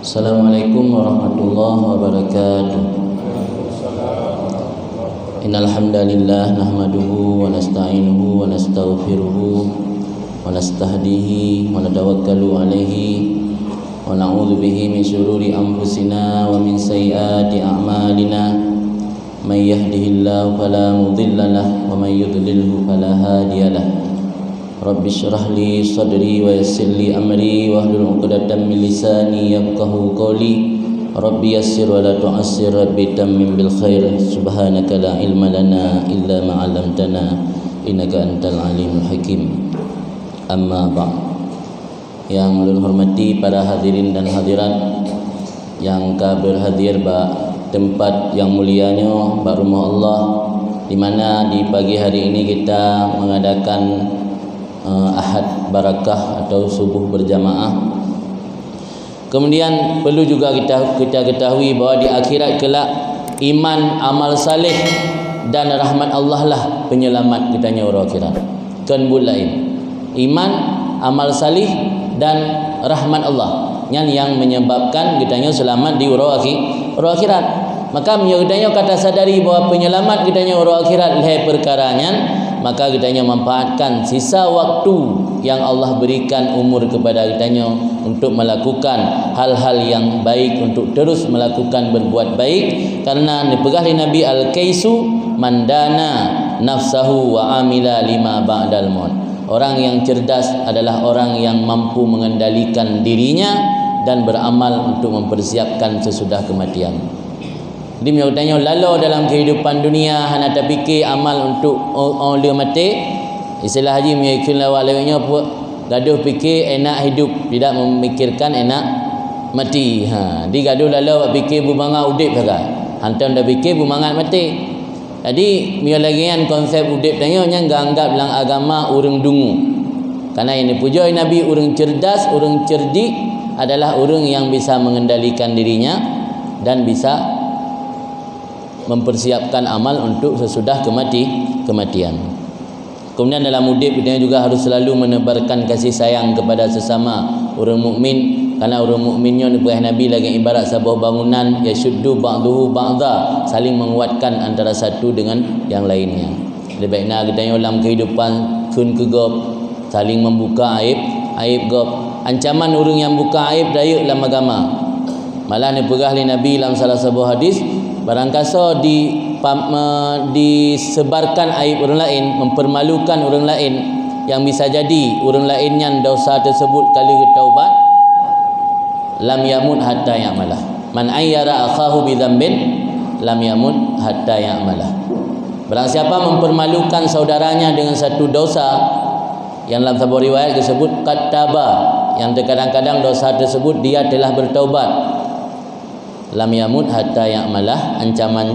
Assalamualaikum warahmatullahi wabarakatuh. Innal hamdalillah nahmaduhu wa nasta'inuhu wa nastaghfiruhu wa nastahdihi wa natawakkalu alaihi wa na'udzu bihi min syururi anfusina wa min sayyiati a'malina. May yahdihillahu fala mudilla lahu wa may yudlilhu fala hadiyalah. Rabbi syrah li sadri wa yassir li amri wahlul 'uqdatam min lisani yafqahu qawli. Rabbi yassir wa la tu'assir, rabbi tammim bil khair. Subhanaka la ilma lana illa ma 'allamtana innaka antal alimul hakim. Amma ba'd. Yang ulun hormati para hadirin dan hadirat yang ka berhadir ba tempat yang mulianya ba rumah Allah, di mana di pagi hari ini kita mengadakan Ahad Barakah atau subuh berjamaah. Kemudian perlu juga kita ketahui bahawa di akhirat kelak iman, amal saleh dan rahmat Allah lah penyelamat kitanya orang akhirat. Kan lain. Iman, amal saleh dan rahmat Allah yang menyebabkan kitanya selamat di orang akhirat. Maka kitanya kata sadari bahawa penyelamat kitanya orang akhirat leh perkaranya, maka kitanya manfaatkan sisa waktu yang Allah berikan umur kepada kitanya untuk melakukan hal-hal yang baik, untuk terus melakukan berbuat baik. Karena dipegah oleh Nabi Al-Kaisu mandana nafsahu wa amila lima ba'dal maut. Orang yang cerdas adalah orang yang mampu mengendalikan dirinya dan beramal untuk mempersiapkan sesudah kematian. Dia bertanya, lalu dalam kehidupan dunia hana terfikir amal untuk orang mati. Istilah haji mengikut lawak lewatnya apa? Gaduh fikir enak hidup, tidak memikirkan enak mati. Dia gaduh lalu fikir bumangat udip saja. Hantar dah fikir bumangat mati. Jadi dia lagi kan konsep udip tanya yang anggap dalam agama urang dungu. Karena yang dipuja Nabi urang cerdas, urang cerdik adalah urang yang bisa mengendalikan dirinya dan bisa mempersiapkan amal untuk sesudah kematian. Kemudian dalam hidup kita juga harus selalu menebarkan kasih sayang kepada sesama orang mukmin, karena orang mukminnya Nabi lagi ibarat sebuah bangunan yashuddu ba'duhu ba'dha, saling menguatkan antara satu dengan yang lainnya. Lebih baiknya kita dalam kehidupan kun kegop saling membuka aib gop. Ancaman orang yang buka aib daya dalam agama. Malah dipegah oleh Nabi dalam salah sebuah hadis, barangkasa disebarkan aib orang lain, mempermalukan orang lain, yang bisa jadi orang lain yang dosa tersebut kali taubat, lam yamut hatta ya'malah. Man ayyara akhahu bidzambin lam yamut hatta ya'malah. Barang siapa mempermalukan saudaranya dengan satu dosa, yang dalam sebuah riwayat disebut kataba, yang terkadang-kadang dosa tersebut dia telah bertaubat, lam yamut hatta ya'malah, ancaman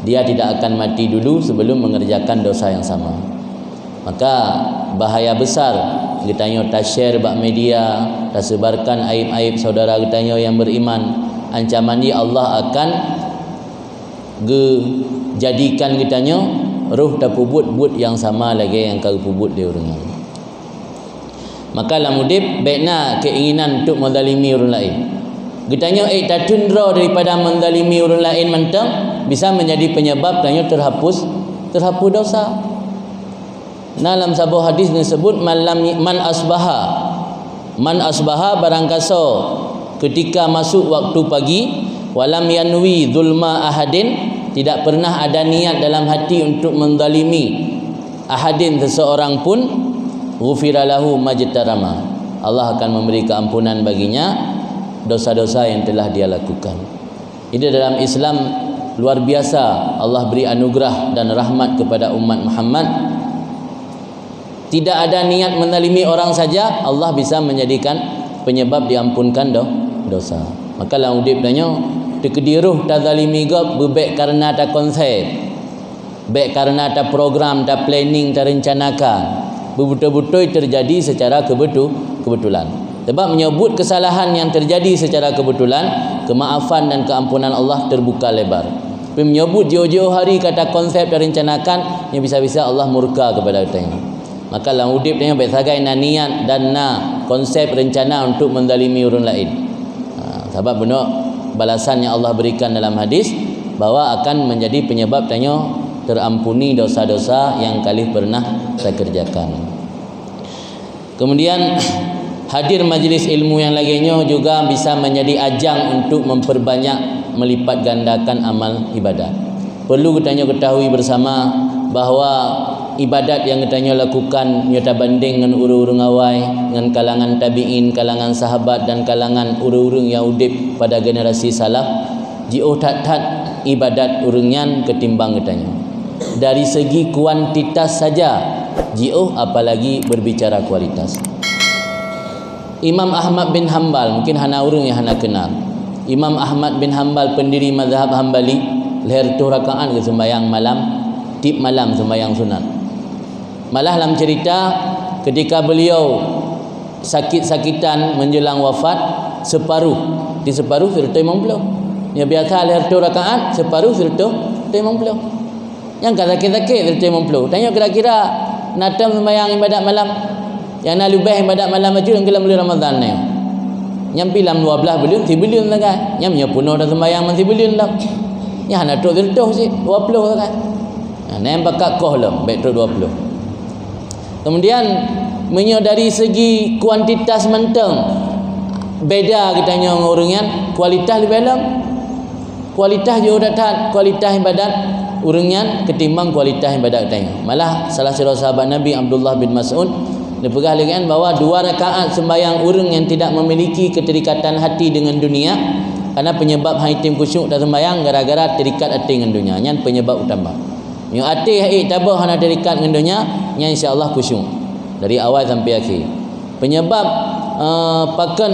dia tidak akan mati dulu sebelum mengerjakan dosa yang sama. Maka bahaya besar kitanya tak share bak media, tak sebarkan aib-aib saudara kitanya yang beriman. Ancaman dia Allah akan jadikan kitanya roh tak pubut yang sama lagi yang kau pubut dia orang. Maka dalam hidup baiknya keinginan untuk menzalimi orang lain. Kitanya tak tundra daripada menzalimi orang lain mentang bisa menjadi penyebab tanya terhapus dosa. Dalam sebuah hadis disebut man asbaha barangkasa ketika masuk waktu pagi walam yanwi zulma ahadin, tidak pernah ada niat dalam hati untuk menzalimi ahadin seseorang pun, ghufira lahu majtarama, Allah akan memberi keampunan baginya dosa-dosa yang telah dia lakukan. Ini dalam Islam luar biasa, Allah beri anugerah dan rahmat kepada umat Muhammad. Tidak ada niat menzalimi orang saja, Allah bisa menjadikan penyebab diampunkan dosa. Maka dalam hidup tanya tekediruh tak zalimi gap bebek karena tak konsep, baik karena tak program, tak planning, tak rencanakan, betul-betul terjadi secara kebetulan. Sebab menyebut kesalahan yang terjadi secara kebetulan, kemaafan dan keampunan Allah terbuka lebar. Tapi menyebut jauh-jauh hari kata konsep dan rencanakan, yang bisa-bisa Allah murka kepada kita. Maka dalam hidup dia baik sagai na niat dan na konsep rencana untuk menzalimi orang lain. Sebab benar balasan yang Allah berikan dalam hadis bahawa akan menjadi penyebab tanya terampuni dosa-dosa yang kali pernah saya kerjakan. Kemudian hadir majlis ilmu yang lainnya juga bisa menjadi ajang untuk memperbanyak melipat gandakan amal ibadat. Perlu kita ketahui bersama bahawa ibadat yang kita lakukan nyata banding dengan urung-urung awai, dengan kalangan tabi'in, kalangan sahabat dan kalangan urung-urung yang udip pada generasi salaf, jauh tak ibadat urungan ketimbang katanya. Dari segi kuantitas saja jauh, apalagi berbicara kualitas. Imam Ahmad bin Hanbal, mungkin hana urung yang hana kenal. Imam Ahmad bin Hanbal, pendiri mazhab Hanbali, lahir 2 rakaat ke sembahyang malam, tip malam sembahyang sunat. Malah dalam cerita ketika beliau sakit-sakitan menjelang wafat, separuh serta imam beliau. Yang biasa lahir 2 rakaat, separuh serta imam beliau. Yang sakit-sakit serta imam beliau. Tanya kira-kira natam sembahyang ibadat malam, yang nak lebih ibadat malam macam yang dalam bulan Ramadan ni. Yang pilam 12 bulan, 3 bulan lah kan. Yang punya punuh dah sembahyang masih bulan dah. Yang nak tu serta sih 20 kan. Nah, bakat koh lah, baik tu 20. Kemudian dari segi kuantitas menteng, beda kita ngurungan kualitas lebih dalam. Kualitas jauh datang, kualitas ibadat urungan ketimbang kualitas ibadat katanya. Malah salah seorang sahabat Nabi Abdullah bin Mas'ud dia pegah lagi kan bahawa 2 rakaat sembahyang urung yang tidak memiliki keterikatan hati dengan dunia, karena penyebab haitim khusyuk dan sembahyang gara-gara terikat hati dengan dunia. Yang penyebab utama. Yang hati tabah hana terikat dengan dunia, yang insya-Allah khusyuk dari awal sampai akhir. Penyebab pakan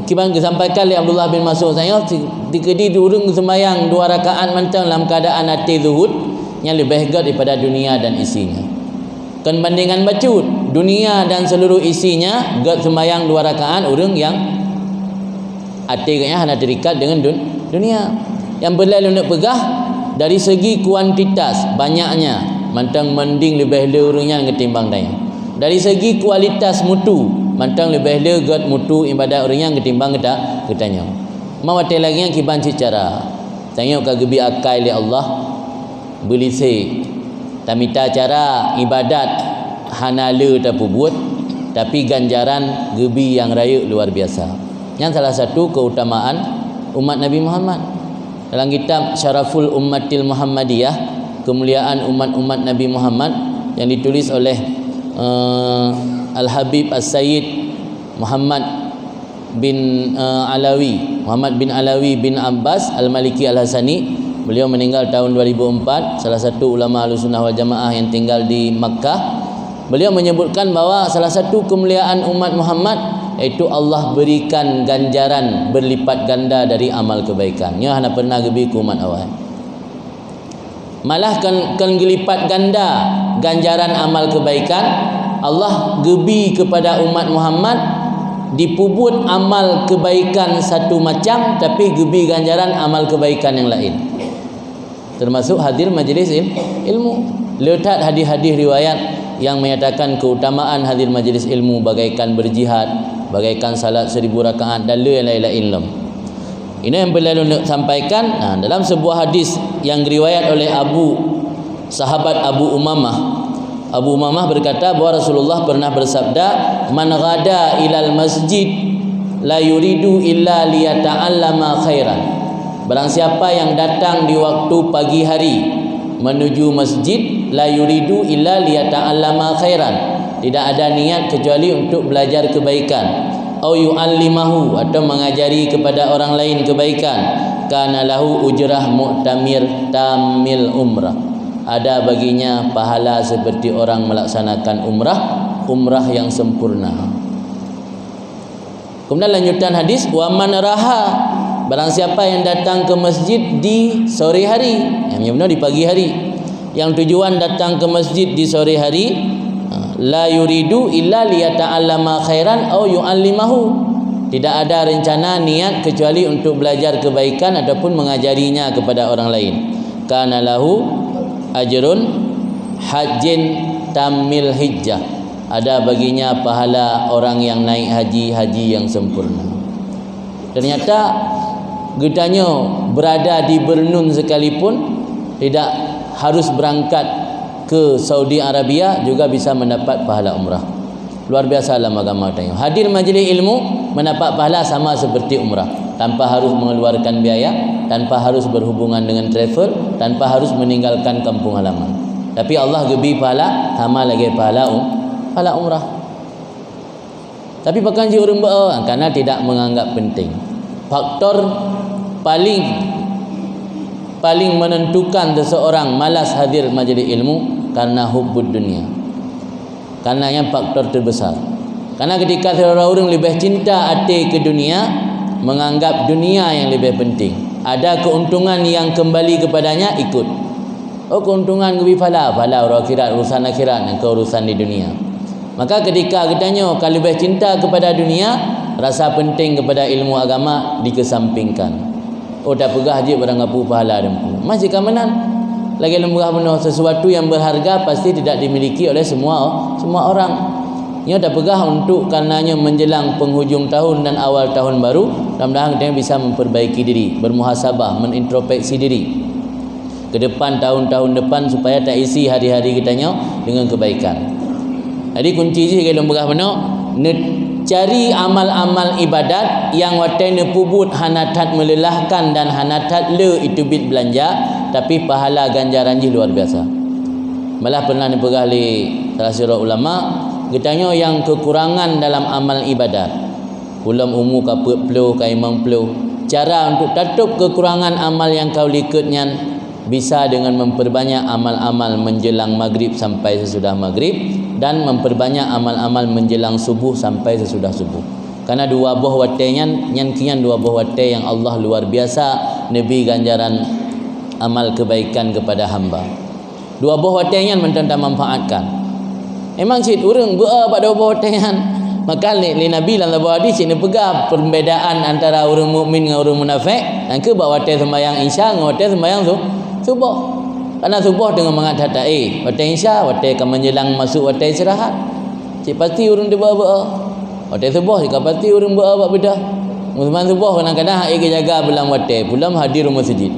kiban disampaikan oleh Abdullah bin Mas'ud saya dikedi urung sembahyang 2 rakaat mentang dalam keadaan hati zuhud yang lebih hebat daripada dunia dan isinya. Kan bandingan bacut dunia dan seluruh isinya, gad sembahyang 2 rakaat urung yang hatinya hana terikat dengan dunia. Yang berlalu nak pegah dari segi kuantitas banyaknya mantang mending lebih le urungnya ketimbang daya. Dari segi kualitas mutu mantang lebih le gad mutu ibadat urungnya ketimbang katanya. Mawate lagi yang kiban secara tengok kagebi akal li Allah belisik tamita cara ibadat hanala tak buat, tapi ganjaran gebi yang raya luar biasa. Yang salah satu keutamaan umat Nabi Muhammad dalam kitab Syaraful Ummatil Muhammadiyah, kemuliaan umat-umat Nabi Muhammad, yang ditulis oleh Al-Habib As-Sayyid Muhammad bin Alawi bin Abbas Al-Maliki Al-Hasani. Beliau meninggal tahun 2004, salah satu ulama Ahlussunnah wal Jamaah yang tinggal di Makkah. Beliau menyebutkan bahawa salah satu kemuliaan umat Muhammad iaitu Allah berikan ganjaran berlipat ganda dari amal kebaikan. Nya hana pernah gebi ku umat awal. Malah kan gelipat ganda ganjaran amal kebaikan. Allah gebi kepada umat Muhammad dipubut amal kebaikan satu macam, tapi gebi ganjaran amal kebaikan yang lain. Termasuk hadir majlis ilmu. Letak hadis-hadis riwayat yang menyatakan keutamaan hadir majlis ilmu bagaikan berjihad, bagaikan salat 1000 rakaat dan lain-lain. Ini yang perlu nak sampaikan. Dalam sebuah hadis yang diriwayat oleh sahabat Abu Umamah berkata bahawa Rasulullah pernah bersabda, "Man ghada ilal masjid la yuridu illa liyata'allama khairan." Barang siapa yang datang di waktu pagi hari menuju masjid, la yuridu illa liyata'allama khairan, tidak ada niat kecuali untuk belajar kebaikan, au yu'allimahu, atau mengajari kepada orang lain kebaikan, kana lahu ujrah mu'tamir tamil umrah, ada baginya pahala seperti orang melaksanakan umrah yang sempurna. Kemudian lanjutan hadis, wa man raha, barang siapa yang datang ke masjid di sore hari, yang benar di pagi hari, yang tujuan datang ke masjid di sore hari, la yuridu illa liyata'allama khairan au yu'allimahu, tidak ada rencana niat kecuali untuk belajar kebaikan ataupun mengajarinya kepada orang lain, kana lahu ajrun hajjin tamil hijjah, ada baginya pahala orang yang naik haji yang sempurna. Ternyata getanya berada di Bernun sekalipun, tidak harus berangkat ke Saudi Arabia, juga bisa mendapat pahala umrah. Luar biasa dalam agama kita. Hadir majlis ilmu mendapat pahala sama seperti umrah, tanpa harus mengeluarkan biaya, tanpa harus berhubungan dengan travel, tanpa harus meninggalkan kampung halaman. Tapi Allah gebi pahala sama lagi pahala umrah. Tapi pakan ji urang karena tidak menganggap penting. Faktor paling menentukan seseorang malas hadir majlis ilmu karena hubbud dunia. Karena yang faktor terbesar. Karena ketika seorang lebih cinta hati ke dunia, menganggap dunia yang lebih penting, ada keuntungan yang kembali kepadanya, ikut. Oh, keuntungan lebih pahala orang akhirat, urusan akhirat, dan urusan di dunia. Maka ketika katanya kalau lebih cinta kepada dunia, rasa penting kepada ilmu agama dikesampingkan. Oh, dah pegah je barang apa pahala dempu. Masih kamenan. Lagi lembah benar, sesuatu yang berharga pasti tidak dimiliki oleh semua orang. Ia dah pegah untuk karenanya menjelang penghujung tahun dan awal tahun baru, mudah-mudahan kita bisa memperbaiki diri, bermuhasabah, menintrospeksi diri ke depan, tahun-tahun depan, supaya tak isi hari-hari kitanya dengan kebaikan. Jadi kunci je kalau lembah benar, cari amal-amal ibadat yang watai nepubut hanatat melelahkan dan hanatat le itu bit belanja, tapi pahala ganjaran je luar biasa. Malah pernah dipegah oleh salah seorang ulama, katanya yang kekurangan dalam amal ibadat, ulam umur kaput peluh, kaimang peluh, cara untuk tutup kekurangan amal yang kau likutnya bisa dengan memperbanyak amal-amal menjelang maghrib sampai sesudah maghrib, dan memperbanyak amal-amal menjelang subuh sampai sesudah subuh. Karena dua buah watainya nyankian dua buah watai yang Allah luar biasa nabi ganjaran amal kebaikan kepada hamba. Dua buah watainya mententang manfaatkan. Memang cik urang pada dua buah watainya. Maka li Nabi dalam hadis ini pegang perbezaan antara orang mukmin dengan orang munafik. Dan ke bawa watai sembahyang isya dengan watai sembahyang subuh. Karena subuh dengan mengatakan watai isya, watai akan menjelang masuk watai istirahat. Cik pasti urang dia bawa watai subuh, jika pasti urang bawa beda. Musliman subuh kadang-kadang hak jaga bulan watai, pulang hadir masjid.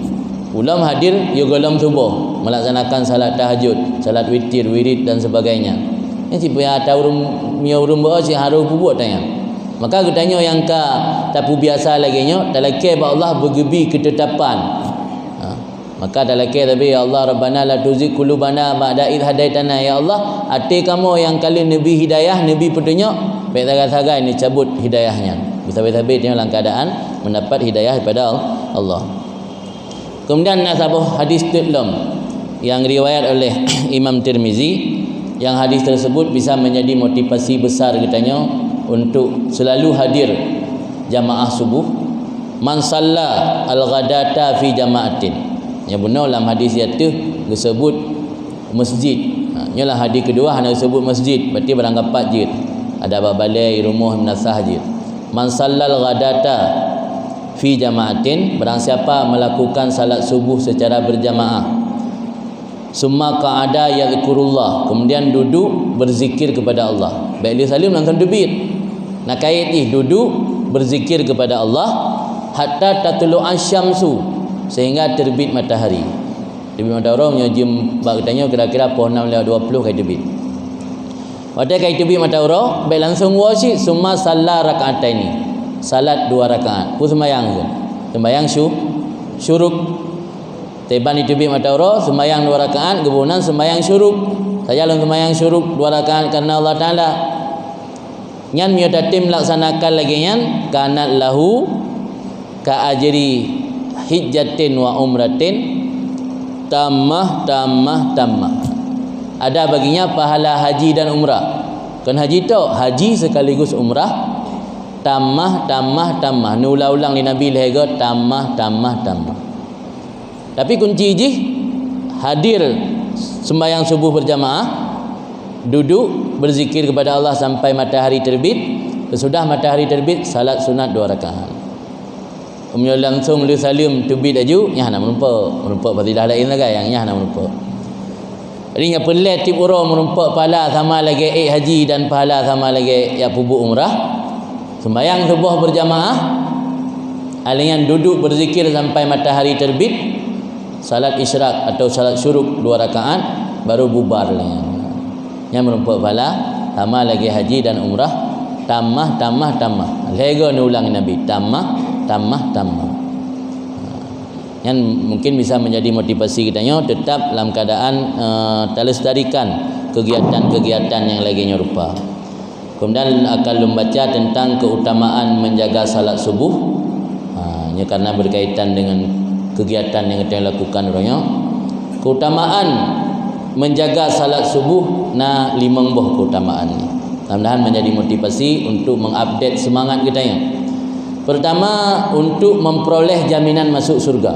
Pulang hadir ya golong subuh, melaksanakan salat tahajud, salat witir, wirid dan sebagainya. Ini supaya tahu urang bawa si harus buat tanya. Maka katanya yang tapu biasa lagi nya, talakay ba Allah bergebi ketetapan. Maka dalakay tapi ya Allah Rabbana la tuzigh qulubana ba'da idh hadaitana, ya Allah hati kamu yang kali nabi hidayah, nabi petunjuk, baik sagai ini cabut hidayahnya. Bisa-bisa dalam keadaan mendapat hidayah daripada Allah. Kemudian nasabah hadis tudlam yang riwayat oleh Imam Tirmizi, yang hadis tersebut bisa menjadi motivasi besar katanya untuk selalu hadir jamaah subuh. Man salla al-ghadata fi jama'atin. Yang benar dalam hadis itu disebut masjid. Inilah hadis kedua hanya disebut masjid, berarti beranggapat je. Ada balai rumah menasah je. Man sallal ghadata fi jama'atin, barang siapa melakukan salat subuh secara berjamaah. Summa qa'ada yadhkurullah, kemudian duduk berzikir kepada Allah. Baik dia salim langsung debit. Nak kait ni duduk berzikir kepada Allah hatta tatlu'asy syamsu, sehingga terbit matahari. Terbit matahari nyajim bab katanya kira-kira pukul 6:20 kai terbit. Pada kai terbit matahari, baik langsung wasyid summa salla raka'ataini. Salat 2 rakaat. Pun sembahyang tu. Sembahyang syuruk. Teban di terbit matahari, sembahyang 2 rakaat, kemudian sembahyang syuruk. Saya lalu sembahyang syuruk 2 rakaat karena Allah Taala. Nyan miyotatim laksanakan lagi nyan kanat lahu ka ajri hijjatin wa umratin tamah. Ada baginya pahala haji dan umrah. Kan haji tu haji sekaligus umrah, tamah. Ni ulang-ulang di Nabi lehega tamah. Tapi kunci je hadir sembahyang subuh berjamaah, duduk berzikir kepada Allah sampai matahari terbit. Sesudah matahari terbit salat sunat 2 rakaat. Kemudian langsung lu salim terbit aju, nyah nak merumpak fadilah lain lagi yang nyah nak merumpak. Jadi yang pelet tip urang merumpak pahala sama lagi haji dan pahala sama lagi ya pubuk umrah. Sembahyang subuh berjamaah Alian duduk berzikir sampai matahari terbit, salat isyraq atau salat syuruk 2 rakaat, baru bubar alian. Yang merupakan pahala tambah lagi haji dan umrah, tambah. Lega ulang Nabi, tambah. Yang mungkin bisa menjadi motivasi kita tetap dalam keadaan terlestarikan kegiatan-kegiatan yang lagi rupa. Kemudian akan membaca tentang keutamaan menjaga salat subuh. Karena berkaitan dengan kegiatan yang kita lakukan orangnya. Keutamaan menjaga salat subuh 5 buah keutamaan ni. Mudah-mudahan menjadi motivasi untuk mengupdate semangat kita ya. Pertama, untuk memperoleh jaminan masuk surga.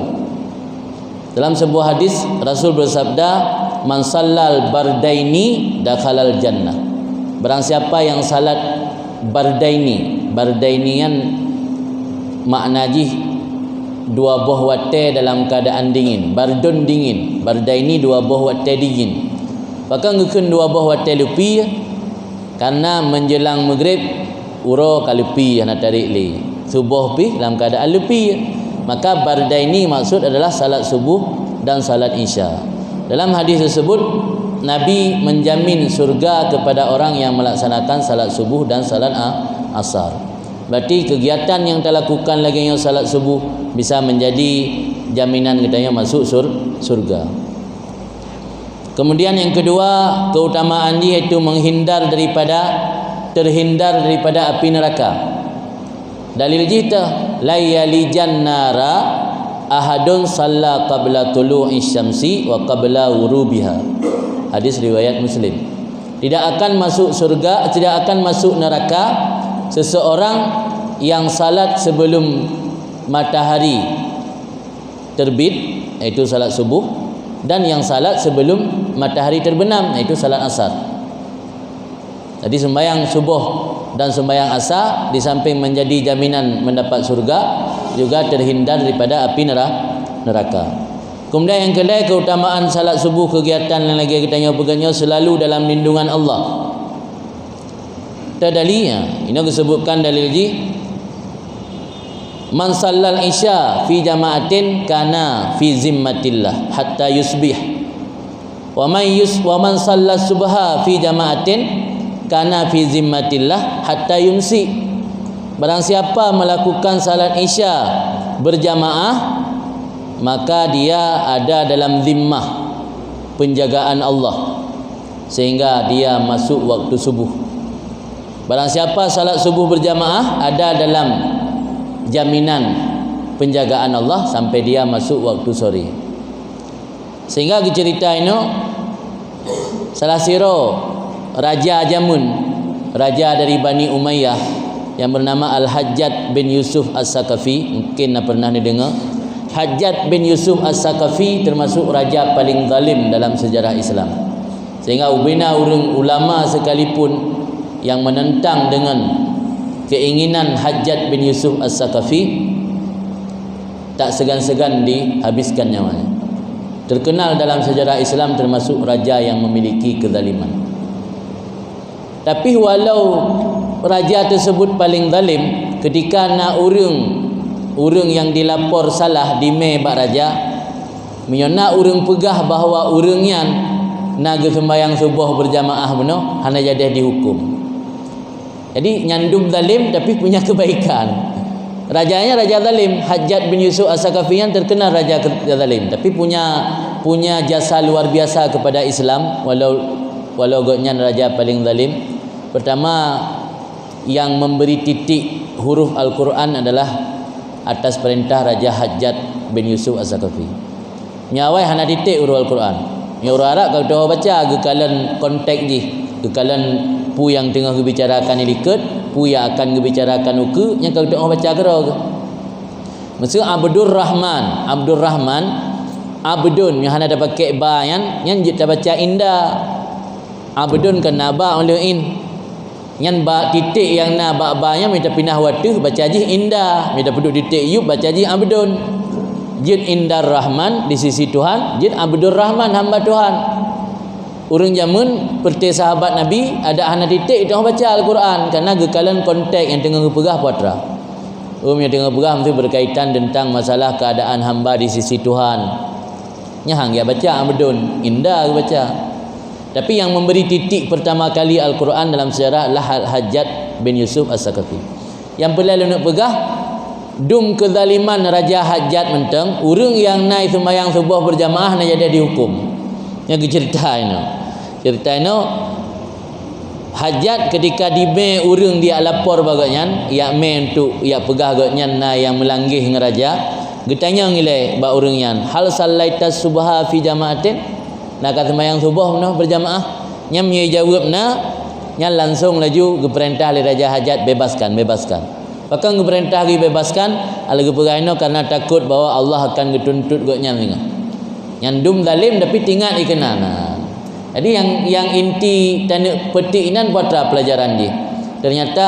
Dalam sebuah hadis Rasul bersabda, "Man sallal bardaini dakhalal jannah." Barang siapa yang salat bardaini kan makna ji 2 buah wate dalam keadaan dingin. Bardun dingin, bardaini 2 buah wate dingin. Maka ngekun 2 buah wate lupi karena menjelang maghrib uro kalupi nak tarik li. Subuh pi dalam keadaan lupi. Maka bardaini maksud adalah salat subuh dan salat isya. Dalam hadis tersebut Nabi menjamin surga kepada orang yang melaksanakan salat subuh dan salat asar. Berarti kegiatan yang kita lakukan lagi yang salat subuh bisa menjadi jaminan kita yang masuk surga. Kemudian yang kedua, keutamaan dia iaitu terhindar daripada api neraka. Dalil kita, la yalijan nara ahadun salla qabla tulu'i syamsi wa qabla ghurubiha. Hadis riwayat Muslim. Tidak akan masuk surga, tidak akan masuk neraka seseorang yang salat sebelum matahari terbit, iaitu salat subuh, dan yang salat sebelum matahari terbenam, iaitu salat asar. Jadi sembahyang subuh dan sembahyang asar di samping menjadi jaminan mendapat surga, juga terhindar daripada api neraka. Kemudian yang kedua, keutamaan salat subuh, kegiatan yang lagi kita nyopeganya selalu dalam lindungan Allah. Dalilnya ini disebutkan dalil ji, man sallal isya fi jama'atin kana fi zimmatillah hatta yusbih, wa man sallal subha fi jama'atin kana fi zimmatillah hatta yumsi. Barang siapa melakukan salat isya berjamaah, maka dia ada dalam zimmah penjagaan Allah sehingga dia masuk waktu subuh. Barang siapa salat subuh berjamaah ada dalam jaminan penjagaan Allah sampai dia masuk waktu sore. Sehingga cerita ini salah siro raja Jamun, raja dari Bani Umayyah yang bernama Al-Hajjaj bin Yusuf As-Saqafi. Mungkin pernah dengar. Hajjaj bin Yusuf As-Saqafi termasuk raja paling zalim dalam sejarah Islam. Sehingga ubina orang ulama sekalipun yang menentang dengan keinginan Hajjaj bin Yusuf As-Saqafi tak segan-segan dihabiskan nyawanya. Terkenal dalam sejarah Islam termasuk raja yang memiliki kezaliman. Tapi walau raja tersebut paling zalim, ketika nak urang yang dilapor salah di bak raja, menyona urang pegah bahawa urangnya naga sembahyang subuh berjamaah benar, hana jadi dihukum. Jadi nyandum zalim tapi punya kebaikan. Rajanya raja zalim, Hajjaj bin Yusuf As-Saqafi yang terkenal raja zalim, tapi punya jasa luar biasa kepada Islam walau agaknya raja paling zalim. Pertama, yang memberi titik huruf Al-Quran adalah atas perintah Raja Hajjaj bin Yusuf As-Saqafi. Nyawai hana titik huruf Al-Quran. Yang orang Arab kalau tahu baca gekalan konteks je, gekalan pu yang tengah dibicarakan ilikat, pu yang akan dibicarakan uke, yang kalau tahu baca gerau ke. Maksud Abdul Rahman, Abdun yang hana dapat pakai ba yang kita baca indah. Abdun kena ba oleh in. Yang ba titik yang na ba nya minta pindah waktu baca ji indah, minta penduk titik yub baca ji Abdun. Jin Indar Rahman di sisi Tuhan, jin Abdul Rahman hamba Tuhan. Urang zaman seperti sahabat Nabi ada hana titik itu baca Al-Quran karena gekalan konteks yang tengah pegah putra. Yang tengah perah mesti berkaitan tentang masalah keadaan hamba di sisi Tuhan. Nyahang dia baca bedun, indah dia baca. Tapi yang memberi titik pertama kali Al-Quran dalam sejarah adalah Hajjaj bin Yusuf As-Saqafi. Yang pelai nak pegah dum kezaliman Raja Hajjaj menteng, urang yang naik sembahyang subuh berjamaah nak jadi dihukum. Yang cerita ini. Cerita ini Hajjaj ketika dibe urang dia lapor bagaian, ia me untuk ia pegah agaknya na yang melangih dengan raja. Getanya ngilai ba urang yan, hal sallaita subha fi jamaatin? Nak kata sembahyang subuh noh berjamaah. Nyam ye jawab na, nya langsung laju geperintah oleh Raja Hajjaj bebaskan. Bahkan geperintah gi bebaskan, ala geperano karena takut bahawa Allah akan getuntut gaknya ninga. Nyandum zalim tapi tinggal ikenana. Jadi yang inti tanda petik inan buat pelajaran dia. Ternyata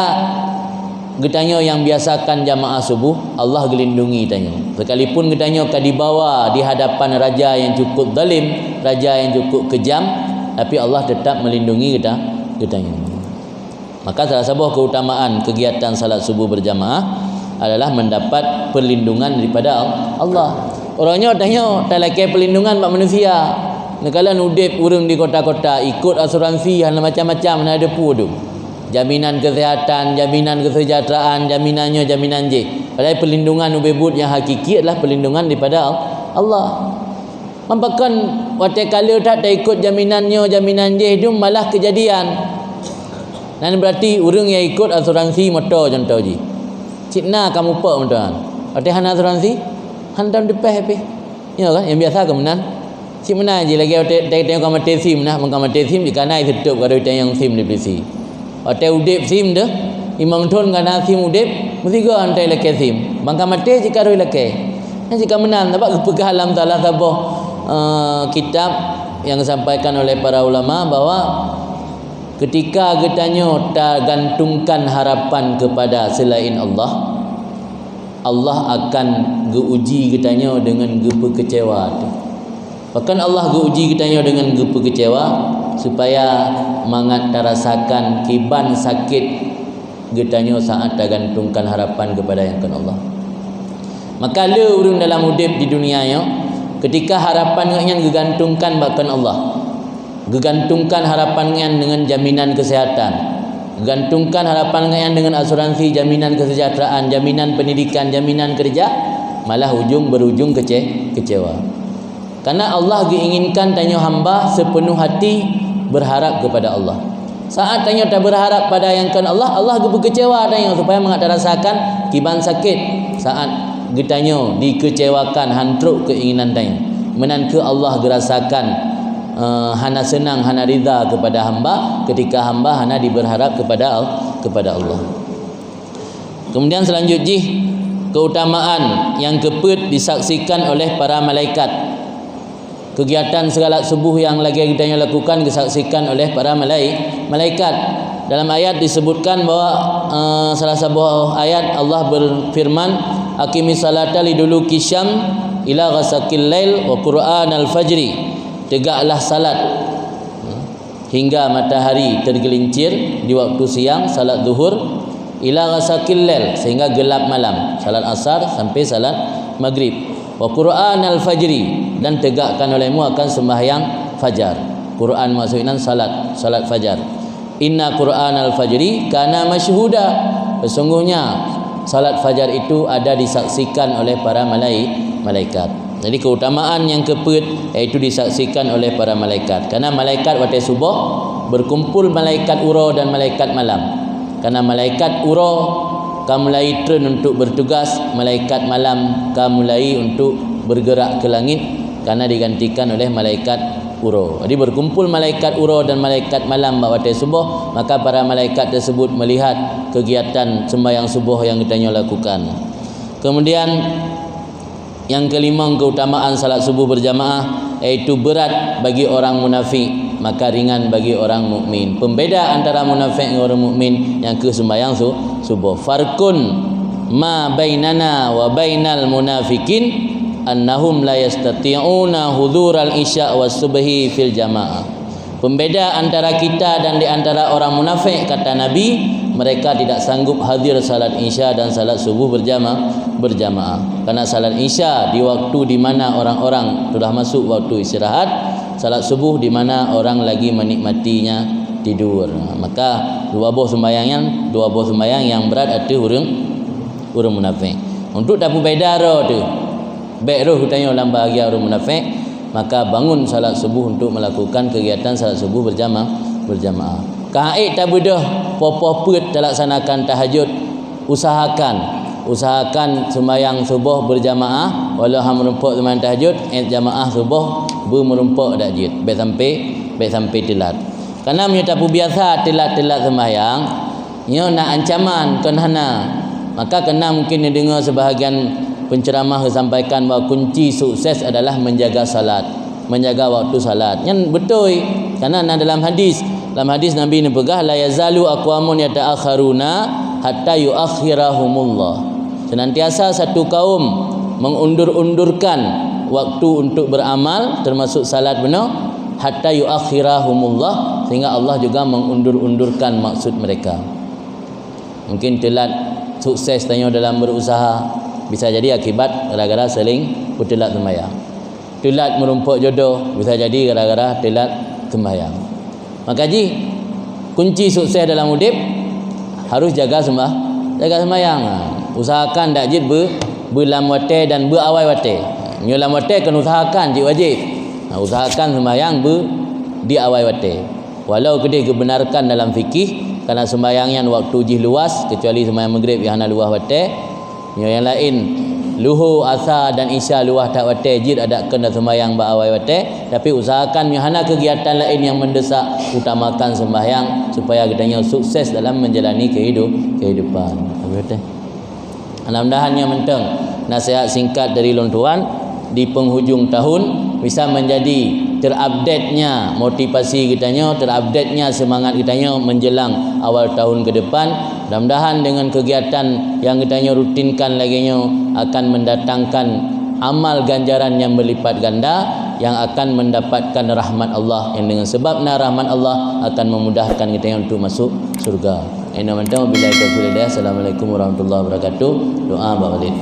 getanya yang biasakan jamaah subuh Allah gelindungi tanya. Sekalipun getanya dibawa di hadapan raja yang cukup zalim, raja yang cukup kejam, tapi Allah tetap melindungi getanya. Maka salah satu keutamaan kegiatan salat subuh berjamaah adalah mendapat perlindungan daripada Allah. Orangnya tanya tak laki perlindungan buat manusia. Nekala nudip urang di kota-kota ikut asuransi hal macam-macam ada tu. Jaminan kesihatan, jaminan kesejahteraan, jaminannya jaminan J. Padahal perlindungan ubebut yang hakiki adalah perlindungan daripada Allah. Mampakan waktu kala tak ikut jaminannya, jaminan J itu malah kejadian. Dan berarti urang yang ikut asuransi motor contoh je. Cikna kamu pak tuan. Waktu hana asuransi, hantam depan happy. Ya kan yang biasa kemenan. Cik mana je lagi tengok kamu sim nah mengkamu sim jika naik tutup kalau yang sim di PC. Atau udip sim dah imam thon kana sim udip mesti ga antai leke sim. Mangka mate jika roi leke. Dan jika menang dapat kepegah alam salah sebuah kitab yang disampaikan oleh para ulama bahawa ketika getanya tak gantungkan harapan kepada selain Allah, Allah akan geuji getanya dengan kecewa. Bahkan Allah geuji kitanya dengan kecewa supaya mangat terasakan kiban sakit getanya saat tergantungkan harapan kepada yang kan Allah. Maka le urang dalam hidup di dunia nya ketika harapan nganya gegantungkan bahkan Allah. Gegantungkan harapan nganya dengan jaminan kesehatan. Gegantungkan harapan nganya dengan asuransi, jaminan kesejahteraan, jaminan pendidikan, jaminan kerja, malah berujung kecewa. Karena Allah diinginkan tanya hamba sepenuh hati berharap kepada Allah. Saat tanya tak berharap pada yang kan Allah, Allah berkecewa tanya supaya mengat rasakan kiban sakit. Saat ditanya dikecewakan hantruk keinginan tanya. Menanke Allah gerasakan hana senang, hana rida kepada hamba ketika hamba hana diberharap kepada Allah. Kemudian selanjutnya keutamaan yang keput disaksikan oleh para malaikat. Kegiatan segala subuh yang lagi kita lakukan disaksikan oleh para malaikat. Dalam ayat disebutkan bahawa salah satu ayat Allah berfirman, "Aqimis salata liduluki syam ila ghasaqil lail wa qur'anal fajri." Tegaklah salat hingga matahari tergelincir di waktu siang, salat zuhur, ila ghasaqil lail sehingga gelap malam, salat asar sampai salat maghrib. Wa qur'anal fajri dan tegakkan olehmu akan sembahyang fajar. Quran maksudnya salat fajar. Inna qur'anal fajri kana masyhuda. Sesungguhnya salat fajar itu ada disaksikan oleh para malaikat. Jadi keutamaan yang keput iaitu disaksikan oleh para malaikat. Karena malaikat waktu subuh berkumpul malaikat ura dan malaikat malam. Karena malaikat ura kamu mulai turun untuk bertugas, malaikat malam kamu mulai untuk bergerak ke langit karena digantikan oleh malaikat ura. Jadi berkumpul malaikat ura dan malaikat malam waktu subuh, maka para malaikat tersebut melihat kegiatan sembahyang subuh yang kita lakukan. Kemudian yang kelima keutamaan salat subuh berjamaah iaitu berat bagi orang munafik, maka ringan bagi orang mukmin. Pembeda antara munafik dengan orang mukmin yang ke sembahyang subuh. Farkun ma bainana wa bainal munafikin annahum la yastati'una hudhural isya was subhi fil jamaah. Pembeda antara kita dan di antara orang munafik kata Nabi mereka tidak sanggup hadir salat isya dan salat subuh berjamaah. Karena salat isya di waktu di mana orang-orang sudah masuk waktu istirahat, salat subuh di mana orang lagi menikmatinya tidur. Maka dua buah sembahyang yang berat ada orang munafik. Untuk tak beda roh tu. Baik roh tanya dalam bahagia orang munafik, maka bangun salat subuh untuk melakukan kegiatan salat subuh berjamaah. Kaid tak budah popopet terlaksanakan tahajud, usahakan sembahyang subuh berjamaah walau hang merempak sembahyang tahajud jamaah subuh merempak tahajud baik sampai telat. Karena menyatapu biasa telat sembahyang nyo nak ancaman kenana, maka kena mungkin dengar sebahagian penceramah sampaikan bahawa kunci sukses adalah menjaga salat, menjaga waktu salat. Yang betul, karena dalam hadis Nabi ni pegah la yazalu aqwamun yata'akharuna hatta yuakhirahumullah. Senantiasa satu kaum mengundur-undurkan waktu untuk beramal termasuk salat benar hatta yuakhirahumullah, sehingga Allah juga mengundur-undurkan maksud mereka. Mungkin telat sukses tanya dalam berusaha, bisa jadi akibat gara-gara seling telat sembahyang. Telat merumpuk jodoh, bisa jadi gara-gara telat sembahyang. Maka kunci sukses dalam hidup harus jaga sembahyang. Usahakan dak jid berlam wate dan berawai wate. Nyolam wate kan usahakan wajib. Usahakan sembahyang diawai wate. Walau kedai kebenarkan dalam fikih, kerana sembahyangnya waktu jih luas, kecuali sembahyang maghrib yang hana luas wate. Yang lain luhur, asar dan isya luah tak wate, jid ada kena sembahyang berawai wate. Tapi usahakan hana kegiatan lain yang mendesak, utamakan sembahyang supaya katanya sukses dalam menjalani kehidupan. Mudah-mudahan yang penting nasihat singkat dari Long Tuan di penghujung tahun bisa menjadi terupdate-nya motivasi kitanya, terupdate-nya semangat kitanya menjelang awal tahun ke depan. Mudah-mudahan dengan kegiatan yang kitanya rutinkan laginya akan mendatangkan amal ganjaran yang berlipat ganda, yang akan mendapatkan rahmat Allah, yang dengan sebabnya rahmat Allah akan memudahkan kita untuk masuk surga. Assalamualaikum warahmatullahi wabarakatuh. Doa Pak Walid.